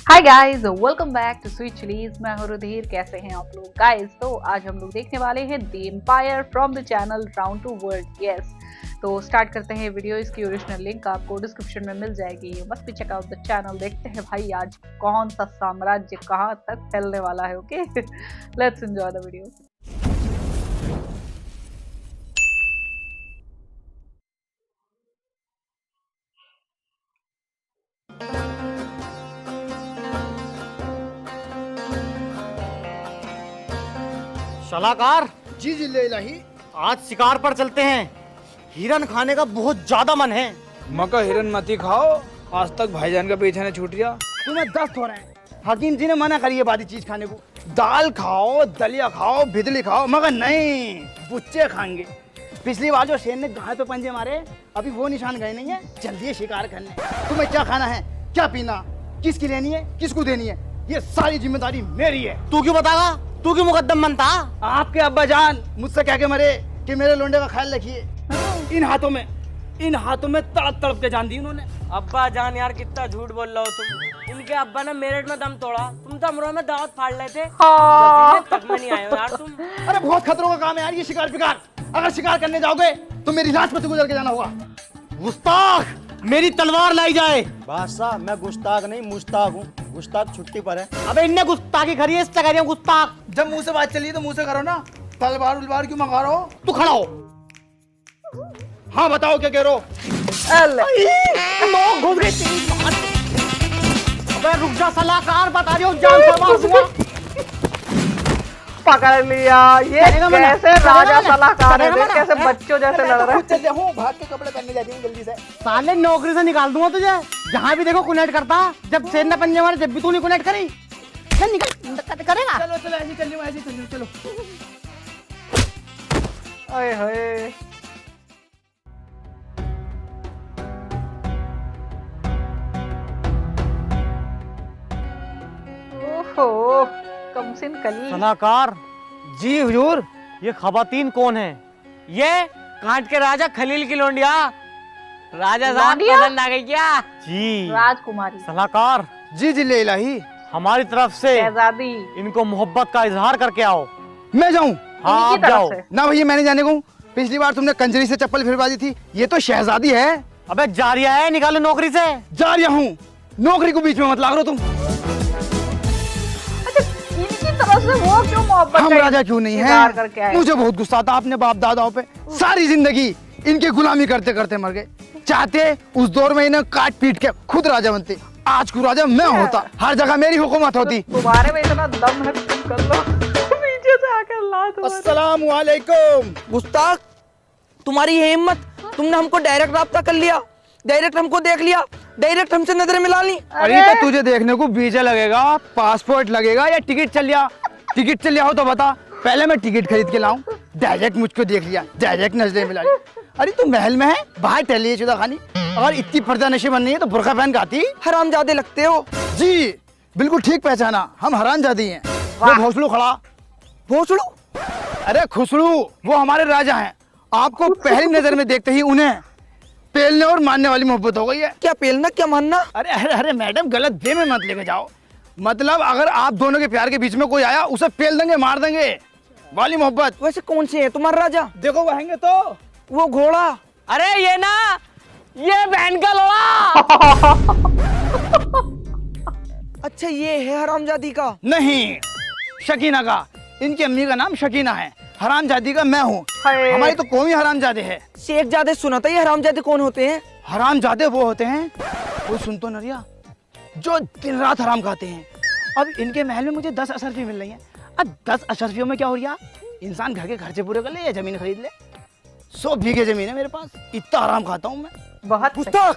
Hi guys, welcome back to sweet chillies. मैं हूं रुधिर। कैसे हैं आप लोग गाइस? तो आज हम लोग देखने वाले हैं the empire from the channel round to world. Yes, तो स्टार्ट करते हैं वीडियो। इसकी ओरिजिनल लिंक आपको डिस्क्रिप्शन में मिल जाएगी। Must be check out the channel. देखते हैं भाई आज कौन सा साम्राज्य कहां तक फैलने वाला है। Okay, let's enjoy the video. सलाहकार जी जी ले इलाही। आज शिकार पर चलते हैं। हिरन खाने का बहुत ज्यादा मन है। मका हिरन मती खाओ, आज तक भाईजान का पीछा नहीं छूट गया। तुम्हें दस्त हो रहे हैं। हकीम जी ने मना करी है बादी चीज खाने को। दाल खाओ, दलिया खाओ, भिदली खाओ, मगर नहीं, बुच्चे खाएंगे। पिछली बार जो शेर ने गाय पे पंजे मारे, अभी वो निशान गए नहीं है। जल्दी शिकार करने। तुम्हें क्या खाना है, क्या पीना, किसकी लेनी है, किसको देनी है, ये सारी जिम्मेदारी मेरी है। तू क्यों बतागा? तू क्यों मुकद्दम बनता? आपके अब्बा जान मुझसे कह के मरे कि मेरे लोंडे का ख्याल रखिए। इन हाथों में तड़प तड़प के जान दी उन्होंने। अब्बा जान यार कितना झूठ बोल रहे हो तुम। इनके अब्बा ने मेरठ में दम तोड़ा, तुम तो अमरोह में दावत फाड़ रहे थे। तक में नहीं आए हो यार तुम। अरे बहुत खतरों का काम है यार ये शिकार पिकार। अगर शिकार करने जाओगे तो मेरी राजपथ से गुजर के जाना होगा। गुस्ताख, मेरी तलवार लाई जाए। बादशाह मैं गुस्ताख नहीं मुश्ताक हूँ। गुस्ताख छुट्टी पर है। अबे इनने गुस्ताखी करी है, इससे करी है गुस्ताख। जब मुंह से बात चली तो मुंह से करो ना। तलवार उलवार क्यों मंगा रहे हो? तू खड़ा हो। हाँ बताओ क्या कह रहे हो? घुस गई तेरी मां। अबे रुक जा सलाहकार, बता रही हूँ जान से मार दूंगा। पकड़ लिया। ये कैसे राजा सलाहकार है, देख कैसे बच्चों जैसे लड़ रहे हैं। चल जाऊँ, भाग के कपड़े पहनने जाती हूँ जल्दी से। साले नौकरी से निकाल दूंगा तुझे। जहाँ भी देखो कुनेट करता। जब शेर ने पंजे मारे जब भी तू नहीं कुनेट करी। चल निकल करेगा। चलो चलो ऐसे चल रही हूँ, चलो। ओए होए, ओहो, कमसिन कली। सलाहकार जी हुजूर। ये खवातीन कौन है? ये कांट के राजा खलील की लोंडिया। राजा साहब लोंडिया? पसंद आ गई क्या? जी राजकुमारी, सलाहकार, जी जी ले इलाही। हमारी तरफ से शहजादी। इनको मोहब्बत का इजहार करके आओ। मैं जाऊँ? हाँ इन्हीं आप की जाओ। तरफ से। ना भैया मैंने जाने को। पिछली बार तुमने कंजरी से चप्पल फिरवा दी थी। ये तो शहजादी है। अबे जारिया है, निकालो नौकरी से। जा रहा हूँ। नौकरी को बीच में मत लाग रहे हो तुम। इनकी तरफ से वो क्यों मोहब्बत हम का राजा क्यों नहीं इजहार करके है? आए? मुझे बहुत गुस्सा आता अपने बाप दादाओं पे। सारी जिंदगी इनकी गुलामी करते करते मर गए। चाहते उस दौर में इन्हें काट पीट के खुद राजा बनते। आज को राजा मैं होता, हर जगह मेरी हुकूमत होती। तुम्हारे में इतना दम है, तुम कर लो। नीचे से आकर ला दो। अस्सलामु अलैकुम। गुस्ताख, तुम्हारी ये हिम्मत, तुमने हमको डायरेक्ट राब्ता कर लिया, डायरेक्ट हमको देख लिया, डायरेक्ट हमसे नजरें मिला ली। अरे तो तुझे देखने को वीजा लगेगा, पासपोर्ट लगेगा या टिकट चल लिया? टिकट चल लिया हो तो बता, पहले मैं टिकट खरीद के लाऊं। डायरेक्ट मुझको देख लिया, डायरेक्ट नजरें मिला ली। अरे तू महल में है, बाहर टहलिए चुदा खानी। अगर इतनी पर्दा नशे बननी है तो बुर्का पहन के आती। हरामजादे लगते हो। जी बिल्कुल ठीक पहचाना, हम हरामजादी हैं। वो भोसड़ू खड़ा। भोसड़ू? अरे खुसड़ू, वो हमारे राजा हैं। आपको पहली नजर में देखते ही उन्हें पेलने और मारने वाली मोहब्बत हो गई है। क्या पेलना क्या मानना? अरे अरे अरे मैडम, गलत वे में मत लेके जाओ। मतलब अगर आप दोनों के प्यार के बीच में कोई आया, उसे पेल देंगे, मार देंगे वाली मोहब्बत। वैसे कौन से है तुम्हारा राजा? देखो वहेंगे तो वो घोड़ा। अरे ये ना, ये बहन का लोड़ा। अच्छा ये है हरामजादी का? नहीं, शकीना का। इनकी अम्मी का नाम शकीना है। हरामजादी का मैं हूँ। हाय। हमारी तो कौम ही हरामजादे है। शेख जादे सुना था, ये हरामजादे कौन होते हैं? हरामजादे वो होते हैं, कोई सुन तो नरिया, जो दिन रात हराम खाते हैं। अब इनके महल में मुझे 10 अशरफी मिल रही हैं। अब 10 अशरफियों में क्या हो रहा? इंसान घर के खर्चे पूरे कर ले या जमीन खरीद ले। 100 बीघे जमीन है मेरे पास। इतना आराम खाता हूँ मैं। बहुत सही। गुस्ताख,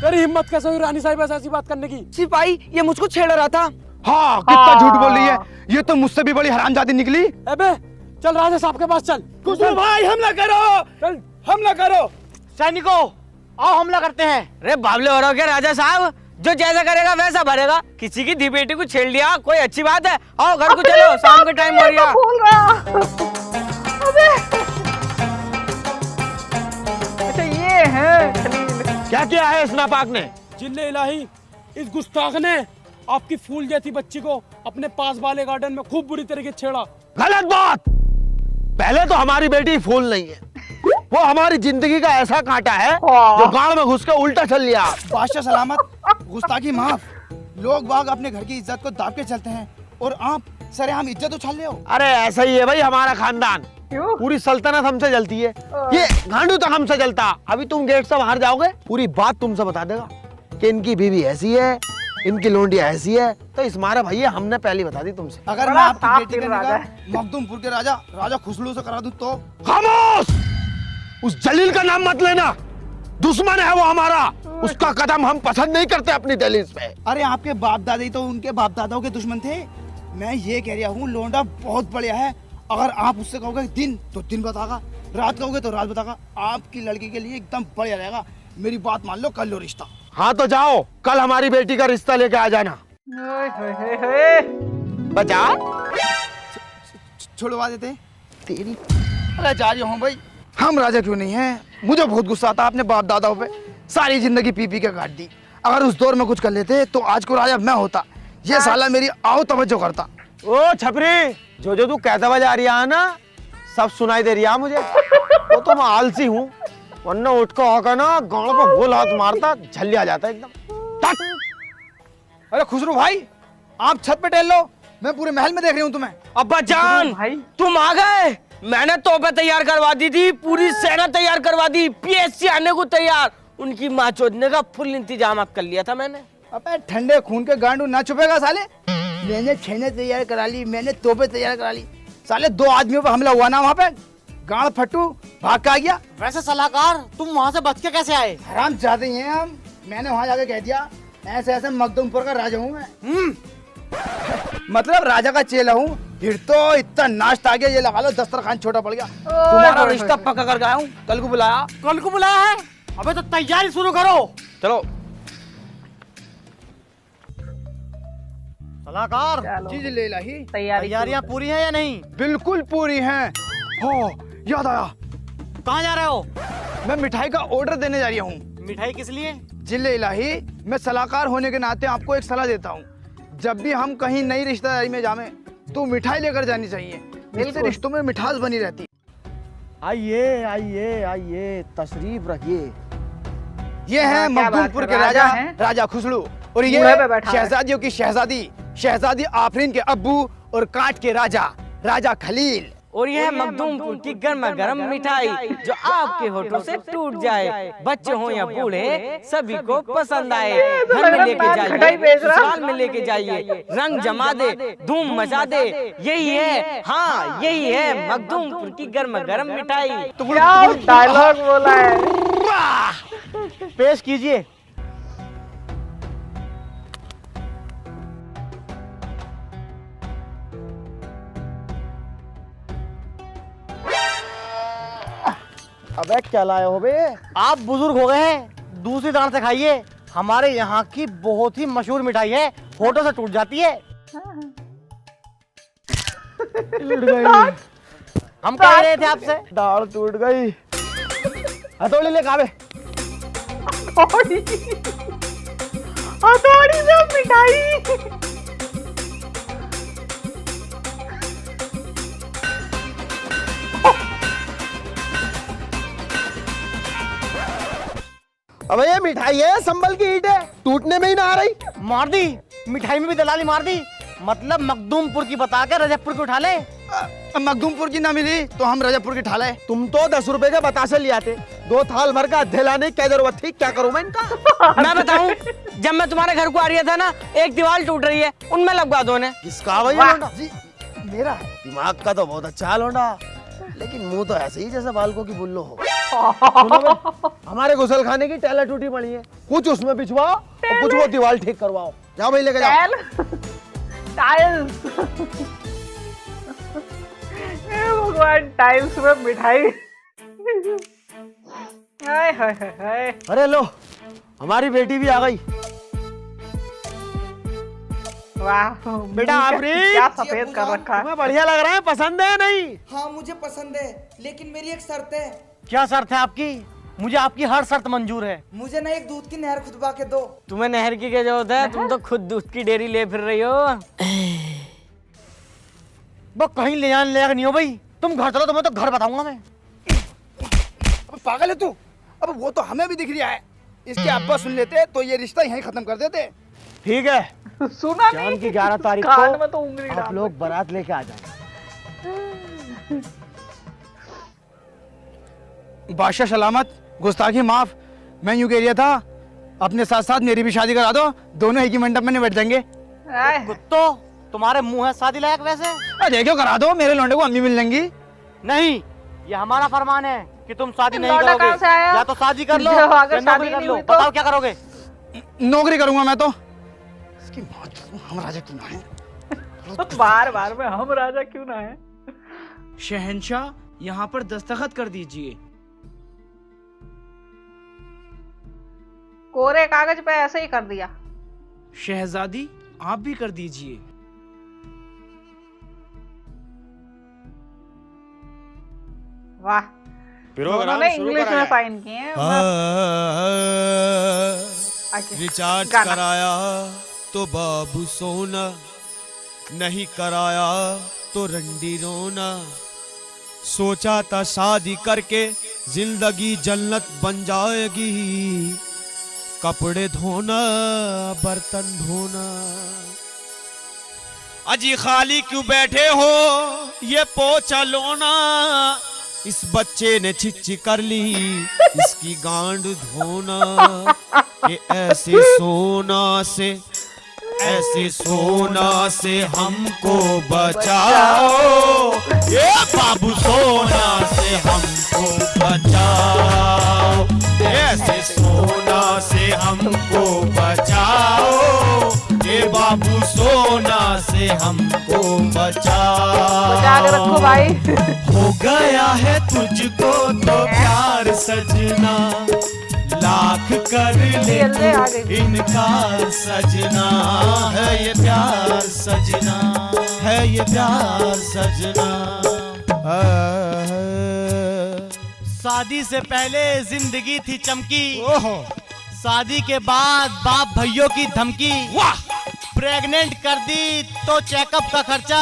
तेरी हिम्मत कैसे हुई रानी साहिब ऐसी बात करने की? सिपाही, ये मुझको छेड़ रहा था। हाँ, कितना झूठ बोल रही है। ये तो मुझसे भी बड़ी हरामजादी निकली। अबे चल राजा साहब के पास चल। कुसुम भाई हमला करो, चल। हमला करो। सैनिकों आओ हमला करते हैं। अरे बाबले हो रहे हो क्या राजा साहब? जो जैसा करेगा वैसा भरेगा। किसी की धी बेटी को छेड़ लिया, कोई अच्छी बात है? आओ घर को चलो, शाम का टाइम हो रहा। बोल रहा। अबे अच्छा ये है खलील। क्या किया है इस नापाक ने? जिन्ने इलाही, इस गुस्ताख ने आपकी फूल जैसी बच्ची को अपने पास वाले गार्डन में खूब बुरी तरीके से छेड़ा। गलत बात। पहले तो हमारी बेटी फूल नहीं है, वो हमारी जिंदगी का ऐसा कांटा है जो गांव में घुस के उल्टा चल लिया। बादशाह सलामत, गुस्ताखी माफ। लोग बाग अपने घर की इज्जत को दाब के चलते हैं और आप सरेआम इज्जत उछाल रहे हो। अरे ऐसा ही है भाई हमारा खानदान, क्यों? पूरी सल्तनत हमसे जलती है, ये गांडू तक हमसे जलता। अभी तुम गेट से बाहर जाओगे, पूरी बात तुमसे बता देगा कि इनकी बीवी ऐसी है, इनकी लोंडिया ऐसी है। तो इस मारे भैया हमने पहले बता दी तुमसे। अगर मैं आपकी बेटी का निकाह मखदूमपुर के राजा खुसलू से करा दूं तो? खामोश! उस जलील का नाम मत लेना, दुश्मन है वो हमारा, उसका कदम हम पसंद नहीं करते अपनी दहलीज पे। अरे आपके बाप दादा तो उनके बाप दादाओं के दुश्मन थे। मैं ये कह रहा हूँ लोंडा बहुत बढ़िया है। अगर आप उससे कहोगे दिन तो दिन बतागा, रात कहोगे तो रात बतागा। आपकी लड़की के लिए एकदम बढ़िया रहेगा। मेरी बात मान लो, कर लो रिश्ता। हाँ तो जाओ, कल हमारी बेटी का रिश्ता लेके आ जाना। बचा छुड़वा देते तेरी। अरे जा रही हूँ भाई, हम राजा क्यों नहीं हैं? मुझे बहुत गुस्सा आता अपने बाप दादाओं पे, सारी जिंदगी पी पी के काट दी। अगर उस दौर में कुछ कर लेते तो आज को राजा मैं होता। ये साला मेरी आओ तवज्जो करता। ओ छपरी, जो जो तू कहता हुआ जा रही है ना, सब सुनाई दे रही है मुझे। वो तो मैं आलसी हूँ, वरना उठ कर आकर ना गाँव पर गोल हाथ मारता, झल्ली आ जाता एकदम। अरे खुसरू भाई, आप छत पे टहल लो, मैं पूरे महल में देख रही हूँ तुम्हें। अब्बा जान, तुम आ गए। मैंने तोपें तैयार करवा दी थी, पूरी सेना तैयार करवा दी, पीएससी आने को तैयार, उनकी माँ चोदने का फुल इंतजाम कर लिया था मैंने। अबे ठंडे खून के गांडू ना छुपेगा साले। मैंने छेने तैयार करा ली, मैंने तोपें तैयार करा ली। साले 2 आदमियों पर हमला हुआ ना वहाँ पे, गांड फट्टू भाग के आ गया। वैसे सलाहकार, तुम वहाँ से बच के कैसे आए? हराम चाहते हैं हम। मैंने वहाँ जाके कह दिया ऐसे ऐसे मखदूमपुर का राजा हूँ मैं। मतलब राजा का चेला हूँ। फिर तो इतना नाश्ता आ गया, ये लगा लो दस्तरखान छोटा पड़ गया। तुम्हारा रिश्ता पक्का कर गया हूँ, कल को बुलाया। कल को बुलाया है? अबे तो तैयारी शुरू करो। चलो सलाहकार, चीज ले लाही। तैयारियां पूरी हैं या नहीं? बिल्कुल पूरी हैं। हो याद आया, कहाँ जा रहे हो? मैं मिठाई का ऑर्डर देने जा रही हूँ। मिठाई किस लिए? जिले इलाही, मैं सलाहकार होने के नाते आपको एक सलाह देता हूँ। जब भी हम कहीं नई रिश्तेदारी में जावे तो मिठाई लेकर जानी चाहिए, इससे रिश्तों में मिठास बनी रहती। आइए आइए आइए, तशरीफ रखिए। ये है मखदूमपुर के राजा राजा खुसलू, और ये शहजादियों की शहजादी शहजादी आफरीन के अब्बू, और काट के राजा राजा खलील। और यह है मखदूमपुर की गर्मा गर्म मिठाई जो आपके होठों से टूट जाए, बच्चे हो या बूढ़े सभी को पसंद आए। घर में लेके जाइए, ससुराल में लेके जाइए, रंग जमा दे, धूम मचा दे। यही है, हाँ यही है मखदूमपुर की गर्मा गर्म मिठाई। क्या डायलॉग बोला है। पेश कीजिए। अबे क्या लाए हो बे? आप बुजुर्ग हो गए हैं, दूसरी दांत से खाइए। हमारे यहाँ की बहुत ही मशहूर मिठाई है, होठों से टूट जाती है। टूट गई। हम कह रहे थे आपसे, दाल टूट गई। हथौड़ी ले काबे। हथौड़ी से मिठाई। अबे ये मिठाई है, संभल की ईंट है, टूटने में ही ना आ रही। मार दी, मिठाई में भी दलाली मार दी। मतलब मखदूमपुर की बता के रजबपुर की उठा ले। मखदूमपुर की ना मिली तो हम रजबपुर की ठाले। तुम तो 10 रुपए के बतासे ले आते, 2 थाल भर का दिलाने की क्या जरूरत थी? क्या करूं मैं इनका? मैं बताऊं, जब मैं तुम्हारे घर को आ रही था ना, एक दीवार टूट रही है, उनमें लगवा दो ने। किसका भैया लोंडा? जी मेरा है। दिमाग का तो बहुत अच्छा लोंडा, लेकिन मुंह तो ऐसे ही जैसे बालकों की बुल्लो हो। सुनो बे, हमारे गुसल खाने की टैला टूटी पड़ी है, कुछ उसमें बिछवाओ और कुछ वो दीवार ठीक करवाओ। जाओ भाई लेके जाओ। टाइल्स। भगवान, टाइल्स में मिठाई। हाय हाय हाय। अरे लो, हमारी बेटी भी आ गई। वाह बेटा आफरीन, क्या सफेद कर रखा है। तुम्हें बढ़िया लग रहा है, पसंद है नहीं? हाँ मुझे पसंद है, लेकिन मेरी एक शर्त है। क्या शर्त है आपकी? मुझे आपकी हर शर्त मंजूर है। मुझे ना एक दूध की नहर खुदवा के दो। तुम्हें नहर की क्या जरूरत है? तुम तो खुद दूध की डेयरी ले फिर रही हो। वो कहीं ले जाने लायक नहीं हो भाई। तुम घर चलो, तुम्हें तो घर बताऊंगा मैं। अब पागल है तू? अब वो तो हमें भी दिख रहा है। इसके अब्बा सुन लेते तो ये रिश्ता यहीं खत्म कर देते। ठीक है, सुना जान नहीं की 11 तारीख कान में को तो उंगली आप डाल लोग बारात लेके आ जाए। बादशाह सलामत, गुस्ताखी माफ। मैं यूं कह रहा था अपने साथ साथ मेरी भी शादी करा दो, दोनों एक ही मंडप में बैठ जाएंगे। कुत्तो, तुम्हारे मुंह है शादी लायक वैसे? देखो करा दो, मेरे लौंडे को अम्मी मिल जाएंगी। नहीं, ये हमारा फरमान है कि तुम शादी नहीं लौंडा कहाँ से आया? करोगे। या तो शादी कर लो जो अगर या नौकरी शादी कर नहीं लो। हुई तो? बताओ क्या करोगे? नौकरी करूंगा मैं तो। इसकी मौत, हम राजा क्यों ना है? बार बार में हम राजा क्यों ना है? शहंशाह, यहाँ पर दस्तखत कर दीजिए। कोरे कागज पे ऐसे ही कर दिया। शहजादी, आप भी कर दीजिए। वाह, दोनों ने इंग्लिश में साइन किए हैं। आगे, रिचार्ज गाना। कराया तो बाबू सोना, नहीं कराया तो रंडी रोना। सोचा था शादी करके जिंदगी जन्नत बन जाएगी, कपड़े धोना बर्तन धोना। अजी खाली क्यों बैठे हो, ये पोछा लोना। इस बच्चे ने चिच्ची कर ली, इसकी गांड धोना। कि ऐसे सोना से हमको बचाओ, ये बाबू सोना से हमको बचाओ। ऐसे सोना से हमको बचाओ, ये बाबू सोना से हमको बचा के रखो बचाओ। भाई। हो गया है तुझको तो प्यार सजना, लाख कर ले जल्दी आ गई। तू इनकार सजना। है ये प्यार सजना, है ये प्यार सजना। शादी से पहले जिंदगी थी चमकी, शादी के बाद बाप भैयों की धमकी। वाह, प्रेग्नेंट कर दी तो चेकअप का खर्चा,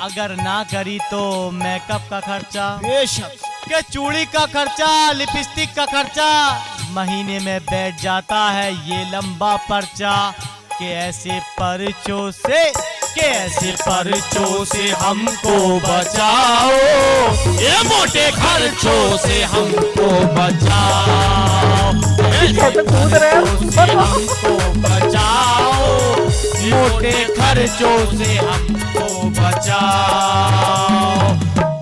अगर ना करी तो मेकअप का खर्चा। बेशक के चूड़ी का खर्चा, लिपस्टिक का खर्चा, महीने में बैठ जाता है ये लंबा पर्चा। के ऐसे पर्चों से हमको बचाओ, ये मोटे खर्चों से हमको बचाओ। कैसे कूद रहे हो? से हमको बचाओ, मोटे खर्चों से हमको बचाओ।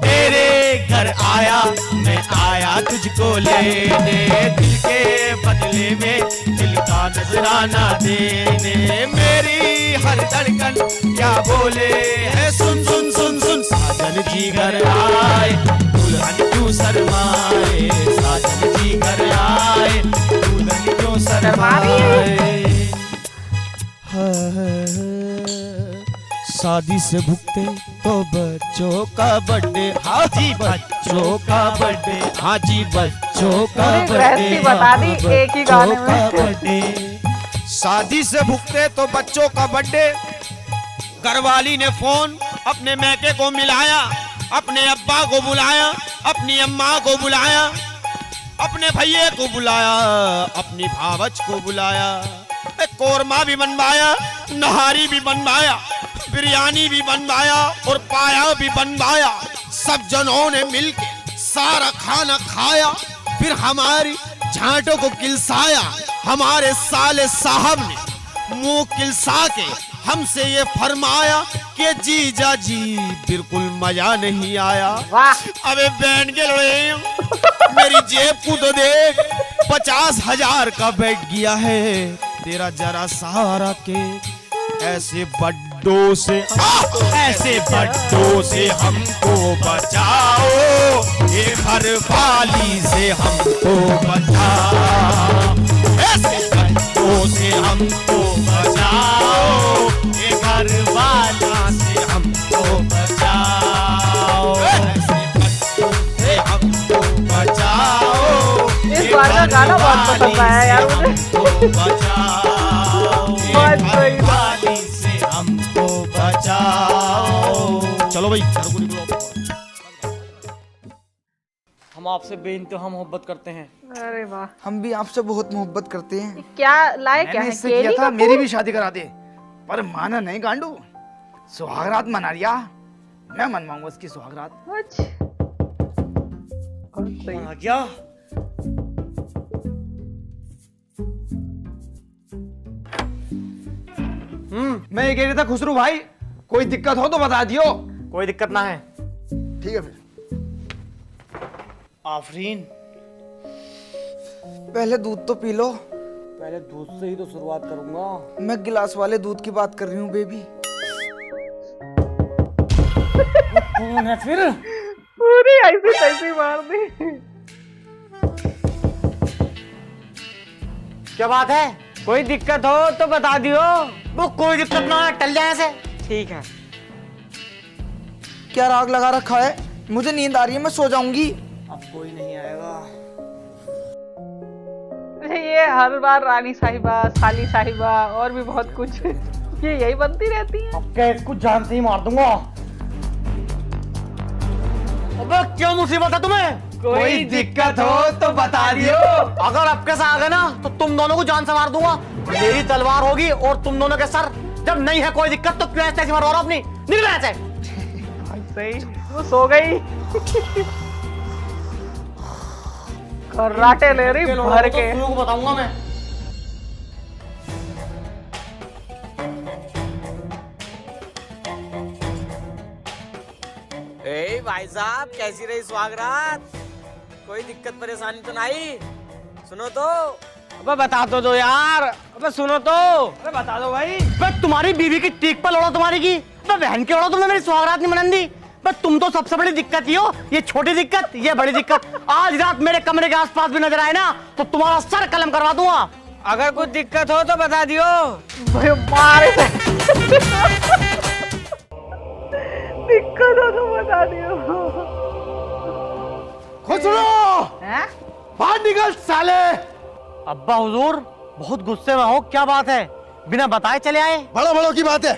तेरे घर आया मैं आया तुझको लेने, दिल के बदले में दिल का नजराना देने। मेरी हर धड़कन क्या बोले है, सुन सुन सुन सुन। साजन जी घर आए दुल्हन क्यों शर्माए, साजन जी घर आए दुल्हन क्यों शर्माए। शादी से भुगते तो बच्चों का बर्थडे। हाँ जी बच्चों का बर्थडे, हाँ जी बच्चों का पूरी रेसिपी बता दी एक ही गाने में। बर्थडे। शादी से भुगते तो बच्चों का बर्थडे। घरवाली ने फोन अपने मैके को मिलाया, अपने अब्बा को बुलाया, अपनी अम्मा को बुलाया, अपने भैये को बुलाया, अपनी भावच को बुलाया। कोरमा भी बनवाया, नहारी भी बनवाया, बिरयानी भी बनवाया और पाया भी बनवाया। सब जनों ने मिलके सारा खाना खाया, फिर हमारी झांटों को किलसाया। हमारे साले साहब ने मुंह किलसा के हमसे ये फरमाया कि जीजा जी बिल्कुल मजा नहीं आया। अबे बैंड के लोड़े मेरी जेब को तो देख, 50,000 का बैठ गया है तेरा जरा सहारा के। ऐसे बड्डों से हमको बचाओ, ये घर वाली से हमको बचाओ। ऐसे बड्डों से हमको बचाओ, ये घर वाला से हमको बचाओ। ऐसे बड्डों से हमको बचाओ, बहुत पसंद आया यार मुझे। बहुत सही था। से हमको बचाओ। चलो भाई घर को निकलो। हम आपसे बेइंतहा मोहब्बत करते हैं। अरे वाह, हम भी आपसे बहुत मोहब्बत करते हैं। क्या लाए क्या मैंने है? इससे किया केली था का मेरी भी शादी करा दे, पर माना नहीं गांडू। सुहागरात मना लिया, मैं मनवाऊंगा उसकी सुहागरात। कुछ बहुत सही। आ गया। मैं ये कह रहा था खुसरू भाई, कोई दिक्कत हो तो बता दियो। कोई दिक्कत ना है। ठीक है फिर। आफरीन, पहले दूध तो पी लो। पहले दूध से ही तो शुरुआत करूंगा। मैं गिलास वाले दूध की बात कर रही हूँ बेबी। कौन है फिर? पूरी ऐसी तैसी मार दी। क्या बात है? कोई दिक्कत हो तो बता दियो। वो कोई दिक्कत ना है, टल जाए ऐसे। ठीक है। क्या राग लगा रखा है? मुझे नींद आ रही है, मैं सो जाऊंगी। अब कोई नहीं आएगा। ये हर बार रानी साहिबा, साली साहिबा और भी बहुत कुछ ये यही बनती रहती है। अब क्या इसको जान से ही मार दूंगा। अबे क्या मुसीबत है तुम्हें? कोई दिक्कत हो तो बता दियो। अगर आपके साथ आ गए ना तो तुम दोनों को जान से मार दूंगा। मेरी तलवार होगी और तुम दोनों के सर। जब नहीं है कोई दिक्कत तो क्यों ऐसे मरवा रहा हो अपनी? निकलो ऐसे। सही, वो सो गई। खर्राटे ले रही भर के। तो को बताऊंगा मैं। ए भाई साहब, कैसी रही सुहागरात? कोई दिक्कत परेशानी तो नहीं? सुनो तो। अबे बता तो दो यार। अबे सुनो तो। अरे बता दो भाई। बस तुम्हारी बीवी की टीक पर लौड़ा तुम्हारी की। बस बहन के लौड़ा तुमने मेरी सुहागरात नहीं मनन दी। बस तुम तो सबसे बड़ी दिक्कत ही हो। ये छोटी दिक्कत, ये बड़ी दिक्कत। आज रात मेरे कमरे के आसपास भी नजर आए ना तो तुम्हारा सर कलम करवा दूंगा। अगर कुछ दिक्कत हो तो बता दियो। मारे दिक्कत हो तो बता दियो। खुसरो हैं? बाहर निकल साले। अब्बा हुजूर, बहुत गुस्से में हो, क्या बात है? बिना बताए चले आए? बड़ों बड़ों की बात है,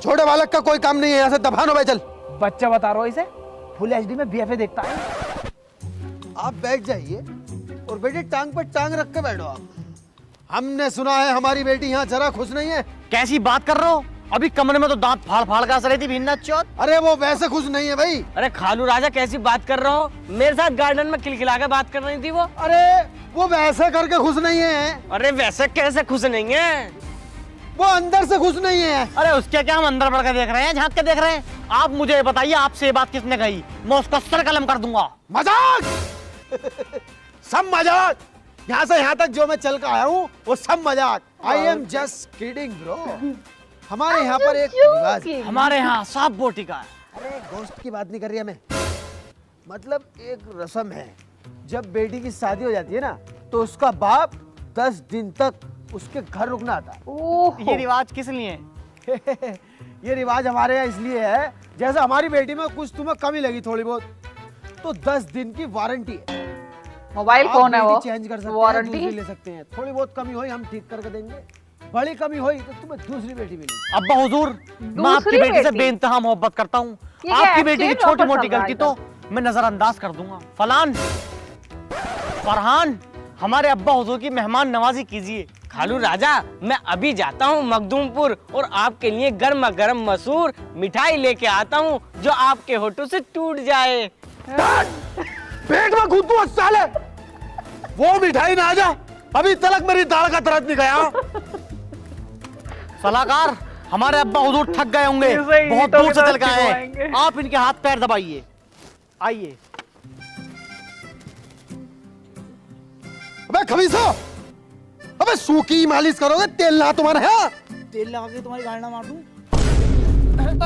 छोटे बालक का कोई काम नहीं है। यहाँ से दफानो भाई, चल। बच्चा बता रहा हो इसे, फुल एचडी में बीएफए देखता है। आप बैठ जाइए और बेटी टांग पर टांग रख के बैठो आप। हमने सुना है हमारी बेटी यहाँ जरा खुश नहीं है। कैसी बात कर रहे हो? अभी कमरे में तो दांत फाड़ फाड़ कर हंस रही थी भीना चौथ। अरे वो वैसे खुश नहीं है भाई। अरे खालू राजा, कैसी बात कर रहे हो? मेरे साथ गार्डन में खिलखिला के बात कर रही थी वो। अरे वो वैसे करके खुश नहीं है, अरे वैसे कैसे खुश नहीं है? वो अंदर से खुश नहीं है। अरे उसके क्या, हम अंदर बढ़ के देख रहे हैं, झांक के देख रहे हैं। आप मुझे बताइए, आपसे ये बात किसने कही? मैं उसका सर कलम कर दूंगा। मजाक सब मजाक। यहाँ से यहाँ तक जो मैं चल कर आया हूँ वो सब मजाक। I am just kidding bro. हमारे यहाँ पर एक रिवाज है। हमारे यहाँ सांप बोटी का है। अरे गोश्त की बात नहीं कर रही है मैं, मतलब एक रस्म है। जब बेटी की शादी हो जाती है ना तो उसका बाप 10 दिन तक उसके घर रुकना आता है। ओह, ये रिवाज किस लिए? ये रिवाज हमारे यहाँ इसलिए है, जैसे हमारी बेटी में कुछ तुम्हें कमी लगी थोड़ी बहुत तो 10 दिन की वारंटी है। मोबाइल फोन है वो, चेंज कर सकते हैं, वारंटी दूसरी ले सकते हैं। थोड़ी बहुत कमी हुई हम ठीक करके देंगे, बड़ी कमी हुई तो तुम्हें दूसरी बेटी मिलेगी। अब्बा हुजूर, मैं आपकी बेटी से बेइंतहा मोहब्बत करता हूँ। ये क्या आपकी बेटी की exchange छोटी offer मोटी चल रहा है गलती तो मैं नजरअंदाज कर दूंगा। फलान, फरहान, हमारे अब्बा हुजूर की मेहमान नवाजी कीजिए। खालू राजा, मैं अभी जाता हूँ मखदूमपुर और आपके लिए गर्मा गर्म मसूर मिठाई लेके आता हूँ जो आपके होठों से टूट जाए। पेट में घुटू साले, वो मिठाई ना आ जाए। अभी तलक मेरी दाल का दर्द नहीं गया। सलाहकार, हमारे अब्बा हुजूर थक गए होंगे, इसे ही बहुत तो दूर से चल के आए खिलवाएंगे। हैं। आप इनके हाथ पैर दबाइए, आइए। अबे खबीसो, अबे सूखी मालिश करोगे, तेल ना तुम्हारे यहाँ। तेल लगा के तुम्हारी गाड़ी ना मार दूं।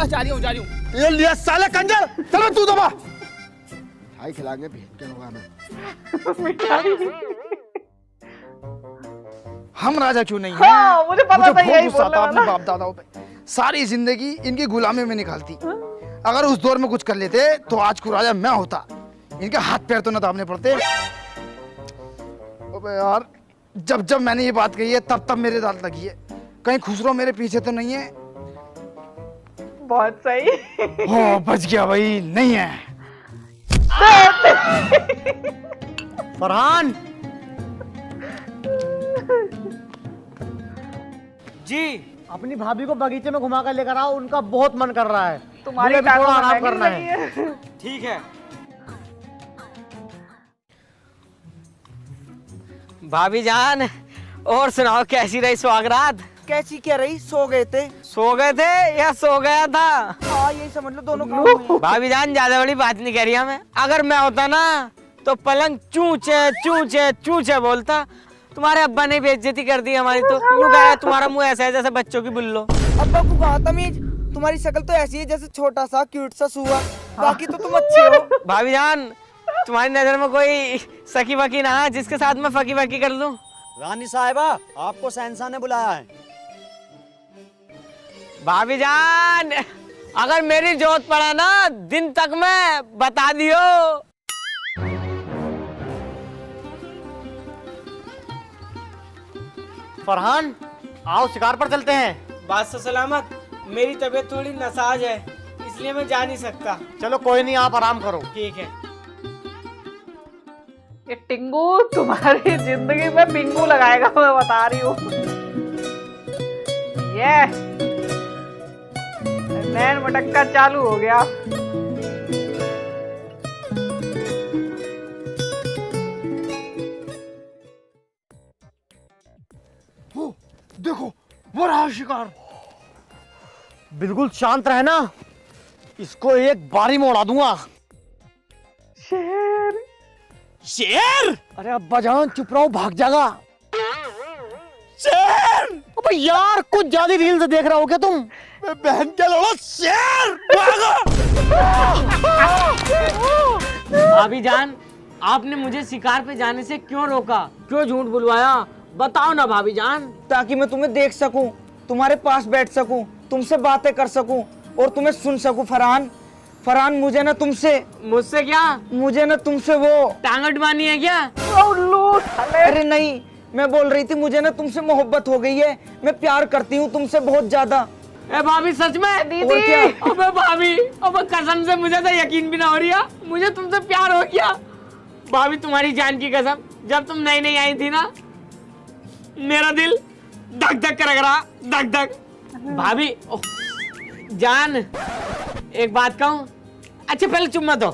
जा रही हूँ। ये लिया साले कंजर, चलो तू दबा। मिठाई खिलाएंगे भेड़ के होगा मैं। हम राजा क्यों नहीं हाँ, हैं? मुझे पता था बहुत यही गुस्सा बोलने आता अपने वाला। बाप दादाओं पे। सारी जिंदगी इनकी गुलामी में निकालती। अगर उस दौर में कुछ कर लेते तो आज को राजा मैं होता। इनके हाथ पैर तो न दाबने पड़ते। अबे यार, जब जब मैंने ये बात कही है तब तब मेरे दांत लगी है। कहीं खुसरो मेरे पीछे तो नहीं है? बहुत सही। हो बच गया भाई, नहीं है। फरहान जी अपनी भाभी को बगीचे में घुमा कर लेकर आओ, उनका बहुत मन कर रहा है। तुम्हारी मुझे भी टांगों थोड़ा में आराम मैगी करना लगी है। है। ठीक है। भाभी जान, और सुनाओ कैसी रही सुहागरात? कैसी क्या रही? सो गए थे। सो गए थे या सो गया था? हाँ यही समझ लो, दोनों काम हुए। भाभी जान ज्यादा बड़ी बात नहीं कह रही हूं मैं। अगर मैं होता ना तो पलंग चूचे चूचे चूचे बोलता। तुम्हारे अब्बा ने बेइज्जती कर दी हमारी, तो क्यों गया? तुम्हारा मुंह ऐसा है जैसे बच्चों की बुल्लो। अब्बा को कहा तमीज, तुम्हारी शक्ल तो ऐसी है जैसे छोटा सा क्यूट सा सुआ, बाकी तो तुम अच्छे हो। भाभी जान, तुम्हारी नजर में कोई सखी वकी ना है जिसके साथ मैं फकी वकी कर लूं? रानी साहिबा, आपको शहंशाह ने बुलाया है। भाभी जान, अगर मेरी जरूरत पड़ा ना दिन तक में बता दियो। फरहान आओ शिकार पर चलते हैं। बात से सलामत, मेरी तबीयत थोड़ी नासाज है इसलिए मैं जा नहीं सकता। चलो कोई नहीं, आप आराम करो। ठीक है। ये टिंगू तुम्हारी जिंदगी में पिंगू लगाएगा, मैं बता रही हूँ। ये नैन मटक्का चालू हो गया। देखो वो रहा शिकार। बिल्कुल शांत रहना, इसको एक बारी में उड़ा दूंगा। शेर। शेर? अरे अब्बा जान चुप रहो, भाग जाएगा। शेर? अबे यार कुछ ज्यादा रील से देख रहे हो क्या तुम? बहन के लड़ा शेर भाभी जान, आपने मुझे शिकार पे जाने से क्यों रोका? क्यों झूठ बुलवाया? बताओ ना भाभी जान। ताकि मैं तुम्हें देख सकूं, तुम्हारे पास बैठ सकूं, तुमसे बातें कर सकूं और तुम्हें सुन सकूं। फरहान, फरहान मुझे ना तुमसे, मुझसे क्या? मुझे ना तुमसे वो टांगट बानी है क्या? अरे नहीं, मैं बोल रही थी मुझे ना तुमसे मोहब्बत हो गई है। मैं प्यार करती हूँ तुमसे बहुत ज्यादा। ए भाभी सच में? दीदी। और क्या? अबे भाभी, अबे कसम से मुझे तो यकीन भी ना हो रहा, मुझे तुमसे प्यार हो गया। भाभी तुम्हारी जान की कसम, जब तुम नई नई आई थी ना मेरा दिल धक धक कर रहा, धक धक। भाभी जान, एक बात कहूं? अच्छा पहले चुम्मा दो।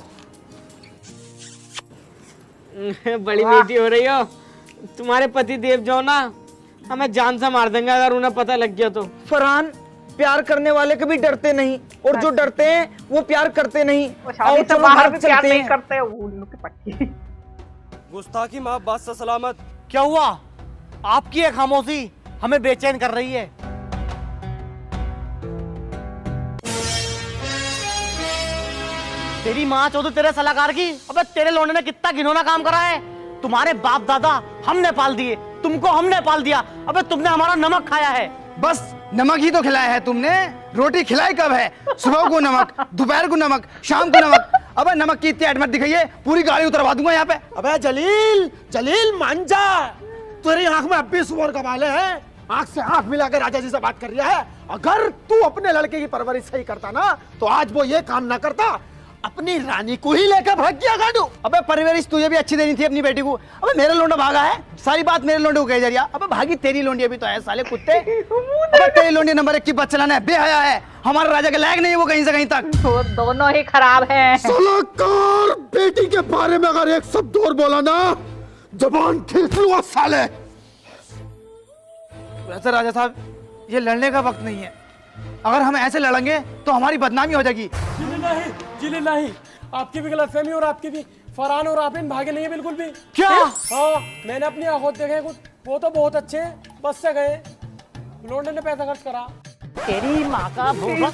बड़ी मीठी हो रही हो। तुम्हारे पति देव जो ना हमें जान से मार देंगे अगर उन्हें पता लग गया तो। फरहान, प्यार करने वाले कभी डरते नहीं, और जो डरते हैं वो प्यार करते नहीं। शादी से बाहर भी प्यार नहीं करते। उल्लू की पट्टी। गुस्ताखी माँ, बात से सलामत। क्या हुआ? आपकी एक खामोशी हमें बेचैन कर रही है। तेरी माँ चौधरी तेरे सलाहकार की। अबे तेरे लौंडे ने कितना घिनौना काम करा है। तुम्हारे बाप दादा हमने पाल दिए, तुमको हमने पाल दिया। अबे तुमने हमारा नमक खाया है। बस नमक ही तो खिलाया है तुमने। रोटी खिलाई कब है? सुबह को नमक, दोपहर को नमक, शाम को नमक। अबे नमक की इतनी ऐड मत दिखाइए, पूरी गाड़ी उतरवा दूंगा यहाँ पे। अबे जलील, जलील मान जा। तेरी आंख में अब भी सुअर का बाल है। आंख से आंख मिलाकर राजा जी से बात कर रहा है। अगर तू अपने लड़के की परवरिश सही करता ना तो आज वो ये काम ना करता, अपनी रानी को ही लेकर भाग गया गाड़ू। अबे परवरिश तुझे भी अच्छी देनी थी अपनी बेटी को। अबे मेरा लोंडा भागा है, सारी बात मेरे लोंडे को कही जा रही है। अबे भागी तेरी लोंडी अभी तो है साले कुत्ते। अबे तेरी लोंडी नंबर 1 की बस चलाना है, बेहया है, हमारे राजा के लायक नहीं है वो कहीं से कहीं तक। वो दोनों ही खराब हैं। सलाहकार बेटी के बारे में अगर एक शब्द और बोला ना, जबान खींच लूंगा साले। वैसे राजा साहब, ये लड़ने का वक्त नहीं है। अगर हम ऐसे लड़ेंगे तो हमारी बदनामी हो जाएगी। जिले नहीं, आपकी भी गलतफहमी और आपकी भी। फरहान और आफरीन भागे नहीं है बिल्कुल भी। क्या? हाँ, मैंने अपनी आंखों देखे कुछ, वो तो बहुत अच्छे हैं, बस से गए, लौंडे ने पैसा खर्च करा। तेरी माँ का भूखा।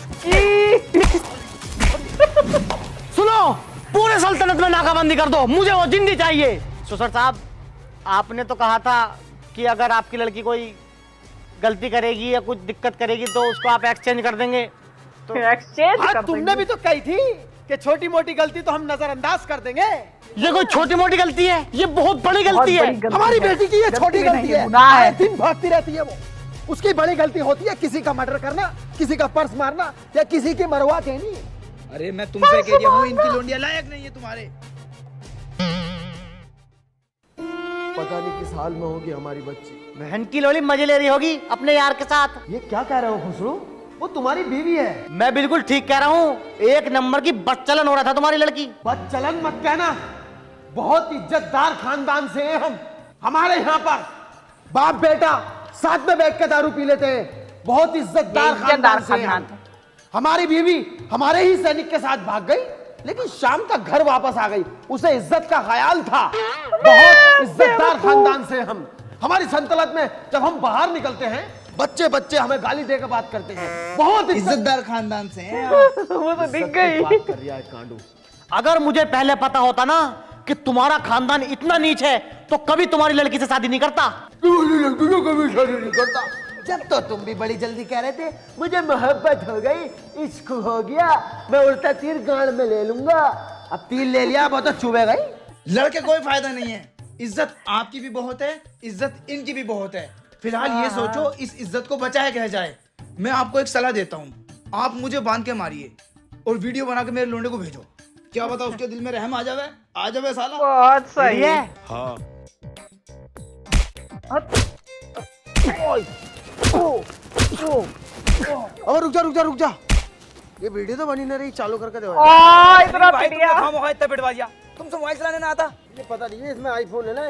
सुनो, पूरे सल्तनत में नाकाबंदी कर दो, मुझे वो जिंदी चाहिए। सुसर साहब, आपने तो कहा था कि अगर आपकी लड़की कोई गलती करेगी या कुछ दिक्कत करेगी तो उसको आप एक्सचेंज कर देंगे। तो एक्सचेंज कर तुमने भी तो कही थी ये छोटी मोटी गलती तो हम नजरअंदाज कर देंगे। ये कोई छोटी मोटी गलती है, ये बहुत बड़ी गलती है। हमारी बेटी की ये छोटी गलती है, गुनाह है। दिन भागती रहती है वो। उसकी बड़ी गलती होती है किसी का मर्डर करना, किसी का पर्स मारना या किसी की मरवा देनी। अरे मैं तुमसे कह रही हूँ, इनकी लोंडिया लायक नहीं है तुम्हारे। पता नहीं किस हाल में होगी हमारी बच्ची। बहन की लोली मजे ले रही होगी अपने यार के साथ। ये क्या कह रहे हो खुसरो? वो तुम्हारी बीवी है। मैं बिल्कुल ठीक कह रहा हूँ, एक नंबर की बदचलन हो रहा था तुम्हारी लड़की। बदचलन मत कहना, बहुत इज्जतदार खानदान से हैं हम। हमारे यहाँ पर बाप बेटा साथ में बैठ के दारू पी लेते हैं। बहुत इज्जतदार खानदान से हैं हम। हमारी बीवी हमारे ही सैनिक के साथ भाग गई, लेकिन शाम तक घर वापस आ गई। उसे इज्जत का ख्याल था। बहुत इज्जतदार खानदान से हम। हमारी संतलत में जब हम बाहर निकलते हैं, बच्चे बच्चे हमें गाली देकर बात करते हैं। बहुत इज्जतदार खानदान से हैं। वो तो दिख गई। बात कर रहा है कांडू। अगर मुझे पहले पता होता ना कि तुम्हारा खानदान इतना नीच है, तो कभी तुम्हारी लड़की से शादी नहीं करता। कभी शादी नहीं करता। जब तो तुम भी बड़ी जल्दी कह रहे थे मुझे मोहब्बत हो गई, इश्क हो गया, मैं उल्टा तीर गांड में ले लूंगा। अब तीर ले लिया, बहुत तो चुभे गई। लड़के कोई फायदा नहीं है। इज्जत आपकी भी बहुत है, इज्जत इनकी भी बहुत है। फिलहाल ये सोचो इस इज्जत को बचाया क्या जाए। मैं आपको एक सलाह देता हूँ, आप मुझे बांध के मारिए और वीडियो बना के मेरे लोंडे को भेजो। क्या पता उसके दिल में रहम आ जावे साला। बहुत सही है। हाँ। और रुक जा। ये वीडियो तो बनी नहीं रही, चालू करके दो। इतना पिटिया। पिटवाजिया, तुमसे मोबाइल चलाने ना आता? ये पता नहीं है, इसमें आईफोन है ना।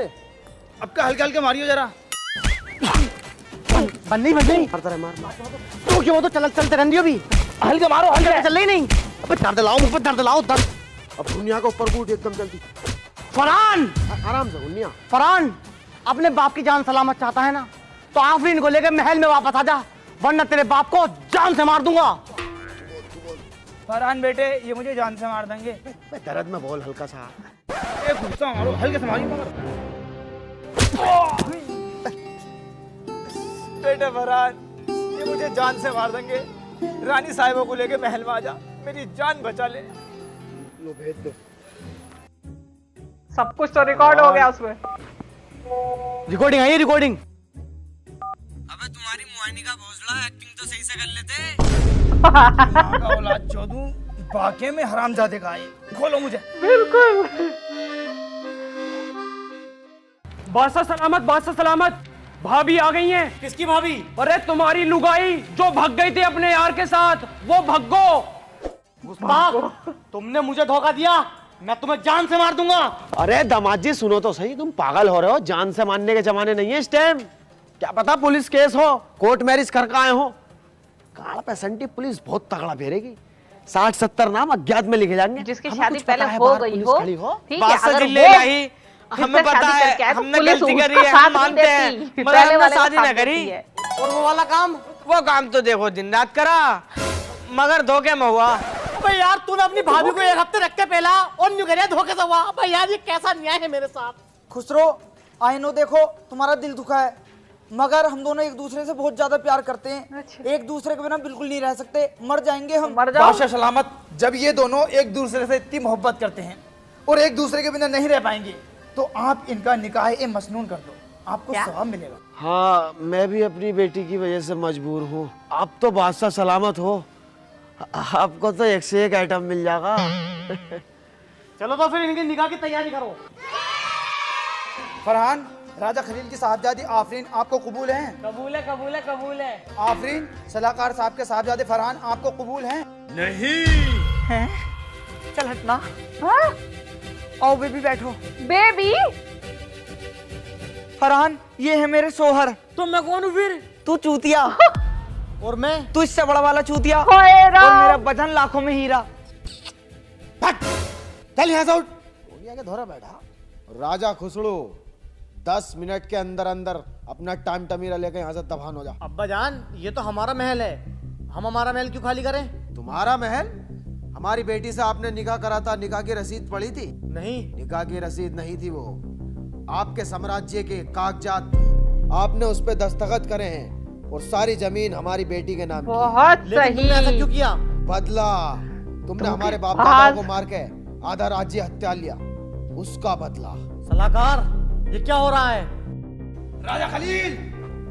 अब का हल्के हल्के मारियो जरा। बन नहीं मारता रहे, मार। तो क्यों, तो चलते रहने दियो भी। हल्के मारो, हल्के चल रही नहीं। अबे दर्द लाओ, मुझ पर दर्द लाओ, दर्द। अब दुनिया के ऊपर कूद एकदम जल्दी। फरहान, आराम से उन्निया। फरहान अपने बाप की जान सलामत चाहता है ना, तो आफरीन को लेकर महल में वापस आ जा, वरना तेरे बाप को जान से मार दूंगा। फरहान बेटे, ये मुझे जान से मार देंगे। दर्द में बोल हल्का सा। गुस्सा मारो, हल्के से मारियो। बेटे फरहान, ये मुझे जान से मार देंगे। रानी साहिबा को लेके महल में आ जा, मेरी जान बचा ले। लो भेज दो। सब कुछ तो रिकॉर्ड हो गया उसमें। रिकॉर्डिंग है ये, रिकॉर्डिंग। अबे तुम्हारी मुआइनी का भोसड़ा, एक्टिंग तो सही से कर लेते। का औलाद चौधू, बाके में हरामजादे का है। खोलो मुझे। बिल्कुल। बादशाह सलामत, भाभी आ गई हैं। किसकी भाभी? अरे तुम्हारी लुगाई जो भाग गई थी अपने यार के साथ, वो भग्गो। तुमने मुझे धोखा दिया, मैं तुम्हें जान से मार दूंगा। अरे दामाद जी सुनो तो सही, तुम पागल हो रहे हो। जान से मारने के जमाने नहीं है इस टाइम। क्या पता पुलिस केस हो, कोर्ट मैरिज करके आए हो। काल पेसेंटी पुलिस बहुत तगड़ा फेरेगी। 60-70 नाम अज्ञात में लिखे जाएंगे। जिसकी हमें शादी कुछ पता पहले है, हो बाहर गई पुलिस हो, खड़ी हो। ठीक है, अगर वो हमें पता है हमने गलती करी है, हम मानते हैं, मगर पहले हमने वाले शादी को ना साथ करी। देती है। और वो वाला काम, वो काम तो देखो दिन रात करा, मगर धोखे में हुआ। अबे यार तूने अपनी भाभी को एक हफ्ते रख के पहला और न्यू करिया धोखे से हुआ। अबे यार ये कैसा न्याय है मेरे साथ। खुसरो, आइनो देखो तुम्हारा दिल दुखा है, मगर हम दोनों एक दूसरे से बहुत ज्यादा प्यार करते हैं। अच्छा। एक दूसरे के बिना बिल्कुल नहीं रह सकते, मर जाएंगे हम। मर जाओ। बादशाह सलामत, जब ये दोनों एक दूसरे से इतनी मोहब्बत करते हैं और एक दूसरे के बिना नहीं रह पाएंगे, तो आप इनका निकाह ए मसनून कर दो, आपको सवाब मिलेगा। हाँ, मैं भी अपनी बेटी की वजह से मजबूर हूँ। आप तो बादशाह सलामत हो, आपको तो एक से एक आइटम मिल जाएगा। चलो तो फिर इनके निकाह की तैयारी करो। फरहान, राजा खलील की साहबजादी आफरीन आपको कबूल हैं? कबूल है, कबूल है, कबूल है। आफरीन, सलाहकार साहब के साहबजादे फरहान आपको कबूल हैं? चल हटना। हाँ? आओ बेबी बैठो। बेबी? फरहान, ये है मेरे सोहर। तो मैं कौन हूँ फिर? तू चूतिया। और मैं? तू इससे बड़ा वाला चूतिया। होए और राम। मेरा वजन लाखों में हीरा। चल यहाँ से उठ। दुनिया के धोरा बैठा। राजा खुसरो, 10 मिनट के अंदर अंदर अपना टाइम टमीरा लेकर यहाँ से दफान हो जा। अब्बा जान, ये तो हमारा महल है, हम हमारा महल क्यों खाली करें? तुम्हारा महल? हमारी बेटी से आपने निकाह करा था, निकाह की रसीद पड़ी थी? नहीं। निकाह की रसीद नहीं थी, वो आपके साम्राज्य के कागजात थे। आपने उस पे दस्तखत करे हैं और सारी जमीन हमारी बेटी के नाम की। बहुत लेकिन तुमने ऐसा सही। क्यों किया? बदला, तुमने हमारे बाप दादा को मार के आधा राज्य हत्या लिया, उसका बदला। सलाहकार, ये क्या हो रहा है? राजा खलील,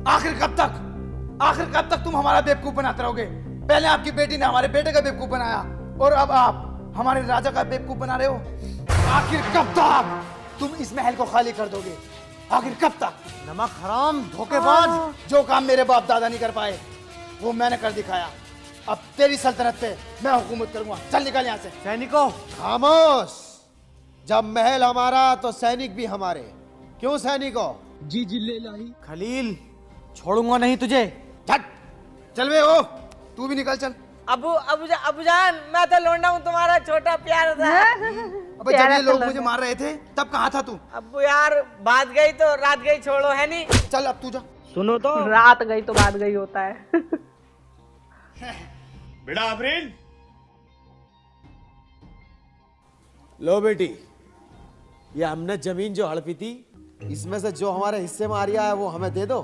आखिर कब तक तुम हमारा बेवकूफ बनाते रहोगे? पहले आपकी बेटी ने हमारे बेटे का बेवकूफ बनाया और अब आप हमारे राजा का बेवकूफ बना रहे हो। आखिर कब तक तुम इस महल को खाली कर दोगे? आखिर कब तक? नमक हराम, धोखेबाज। जो काम मेरे बाप दादा नहीं कर पाए वो मैंने कर दिखाया। अब तेरी सल्तनत पे मैं हुकूमत करूंगा। चल निकल यहाँ से। सैनिकों, खामोश। जब महल हमारा तो सैनिक भी हमारे। क्यों सैनिकों? जी जिले लाही। खलील, छोड़ूंगा नहीं तुझे। झट चल बे, हो तू भी निकल चल। अबू जान, मैं तो लौंडा हूँ तुम्हारा छोटा प्यार था। अबे जब ये लोग मुझे मार रहे थे तब कहाँ था तू? अबू यार, बात गई तो रात गई, छोड़ो, है नहीं? चल अब तू जा। सुनो तो, रात गई तो बात गई होता है। बेटा आफरीन, लो बेटी, ये हमने जमीन जो हड़पी थी, इसमें से जो हमारे हिस्से में आ रहा है वो हमें दे दो,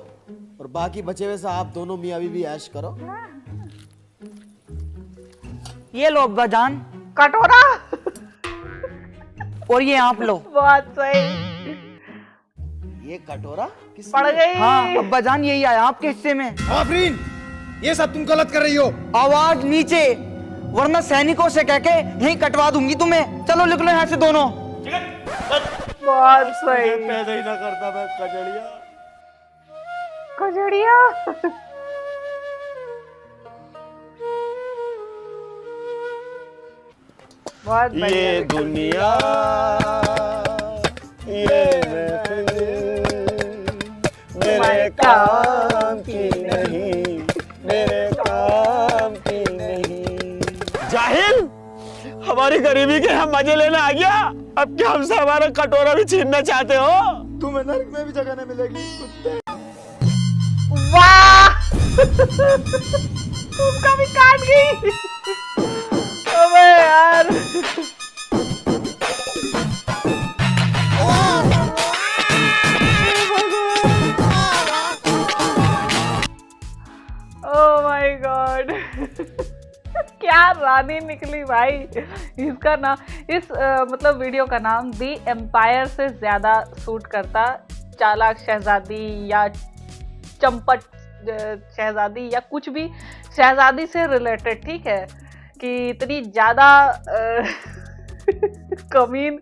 और बाकी बचे हुए से आप दोनों मियाँ बीवी ऐश करो। ये लो अब्बा जान, कटोरा। और ये आप लो। बहुत सही। ये कटोरा किस पड़ गई। हाँ अब्बा जान, यही आया आपके हिस्से में। आफरीन, ये सब तुम गलत कर रही हो। आवाज नीचे, वरना सैनिकों से कह के यहीं कटवा दूंगी तुम्हें। चलो निकलो यहाँ से दोनों। बहुत सही। पैदा ही ना करता मैं कजड़िया। कजड़िया। बहुत बढ़िया। ये दुनिया, ये मेरे काम की नहीं, मेरे काम की नहीं। जाहिल, हमारी गरीबी के हम मजे लेने आ गया। अब क्या हमसे हमारा कटोरा भी छीनना चाहते हो? तुम्हें नर्क में भी जगह नहीं मिलेगी कुत्ते। वाह। तुमका भी काट गई। अबे यार। Oh my God. क्या रानी निकली भाई। इसका नाम, इस मतलब वीडियो का नाम दी एम्पायर से ज्यादा सूट करता चालाक शहजादी या चंपट शहजादी या कुछ भी शहजादी से रिलेटेड, ठीक है, कि इतनी ज्यादा कमीन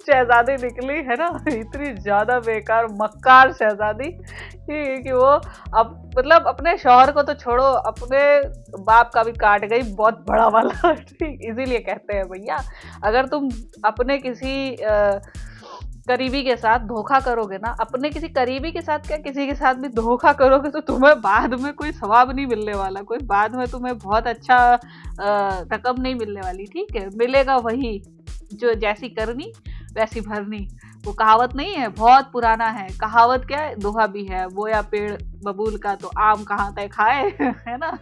शहजादी निकली है ना, इतनी ज्यादा बेकार मक्कार शहजादी कि वो अब मतलब अपने शौहर को तो छोड़ो, अपने बाप का भी काट गई बहुत बड़ा वाला। ठीक, इसीलिए कहते हैं भैया, अगर तुम अपने किसी करीबी के साथ धोखा करोगे ना, अपने किसी करीबी के साथ क्या किसी के साथ भी धोखा करोगे तो तुम्हें बाद में कोई सवाब नहीं मिलने वाला, कोई बाद में तुम्हें बहुत अच्छा रकम नहीं मिलने वाली। ठीक है, मिलेगा वही जो जैसी करनी वैसी भरनी। वो कहावत नहीं है, बहुत पुराना है। कहावत क्या है, दोहा भी है, बोया पेड़ बबूल का तो आम कहाँ तक खाए। है ना,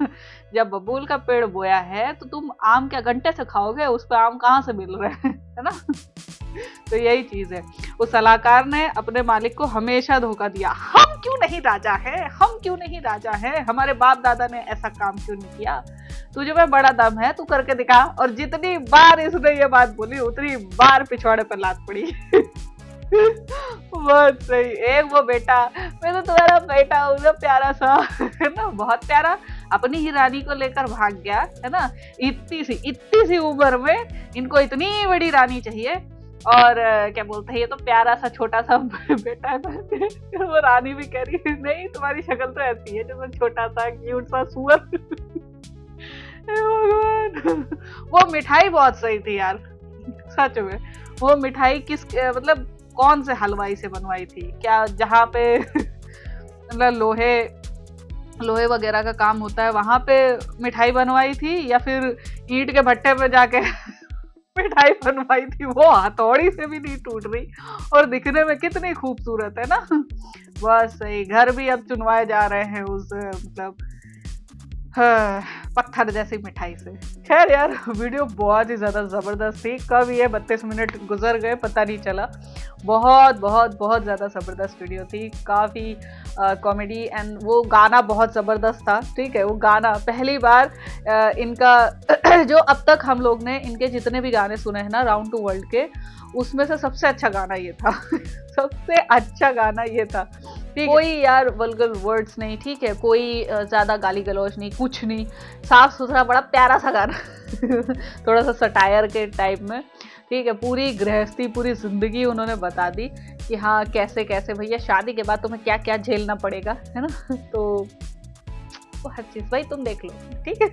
जब बबूल का पेड़ बोया है तो तुम आम क्या घंटे से खाओगे, उस पर आम कहाँ से मिल रहे हैं, है ना। तो यही चीज है, उस सलाहकार ने अपने मालिक को हमेशा धोखा दिया। हम क्यों नहीं राजा है, हम क्यों नहीं राजा है, हमारे बाप दादा ने ऐसा काम क्यों नहीं किया, तुझे में बड़ा दम है, तू करके दिखा। और जितनी बार इसने ये बात बोली उतनी बार पिछवाड़े पर लात पड़ी। बहुत सही। एक वो बेटा, मैं तो तुम्हारा बेटा हूँ ना, प्यारा सा, है ना, बहुत प्यारा, अपनी ही रानी को लेकर भाग गया, है ना। इतनी सी उम्र में इनको इतनी बड़ी रानी चाहिए, और क्या बोलते हैं, ये तो प्यारा सा छोटा सा बेटा है ना। वो रानी भी कह रही है नहीं, तुम्हारी शक्ल तो ऐसी है जैसे छोटा सा क्यूट सा सुअर। भगवान, वो मिठाई बहुत सही थी यार, सच में। वो मिठाई किस मतलब कौन से हलवाई से बनवाई थी क्या, जहाँ पे मतलब लोहे वगैरह का काम होता है वहां पे मिठाई बनवाई थी, या फिर ईंट के भट्टे पे जाके मिठाई बनवाई थी। वो हथौड़ी से भी नहीं टूट रही और दिखने में कितनी खूबसूरत है ना। बस सही। घर भी अब चुनवाए जा रहे हैं उस मतलब हाँ, पत्थर जैसी मिठाई से। खैर यार, वीडियो बहुत ही ज़्यादा ज़बरदस्त थी। कब ये 32 मिनट गुजर गए पता नहीं चला। बहुत बहुत बहुत ज़्यादा ज़बरदस्त वीडियो थी, काफ़ी कॉमेडी एंड वो गाना बहुत ज़बरदस्त था। ठीक है, वो गाना पहली बार इनका जो अब तक हम लोग ने इनके जितने भी गाने सुने हैं ना राउंड टू वर्ल्ड के, उसमें से सबसे अच्छा गाना ये था। सबसे अच्छा गाना ये था। ठीक, कोई यार वल्गर वर्ड्स नहीं, ठीक है, कोई ज़्यादा गाली गलौज नहीं, कुछ नहीं, साफ सुथरा बड़ा प्यारा सा गाना। थोड़ा सा सटायर के टाइप में। ठीक है, पूरी गृहस्थी, पूरी ज़िंदगी उन्होंने बता दी कि हाँ कैसे कैसे भैया शादी के बाद तुम्हें क्या क्या झेलना पड़ेगा, है ना। तो वो हर चीज़ भाई तुम देख लो, ठीक है।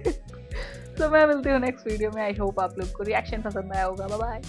तो मैं मिलती हूँ नेक्स्ट वीडियो में। आई होप आप लोग को रिएक्शन पसंद आया होगा। Bye bye.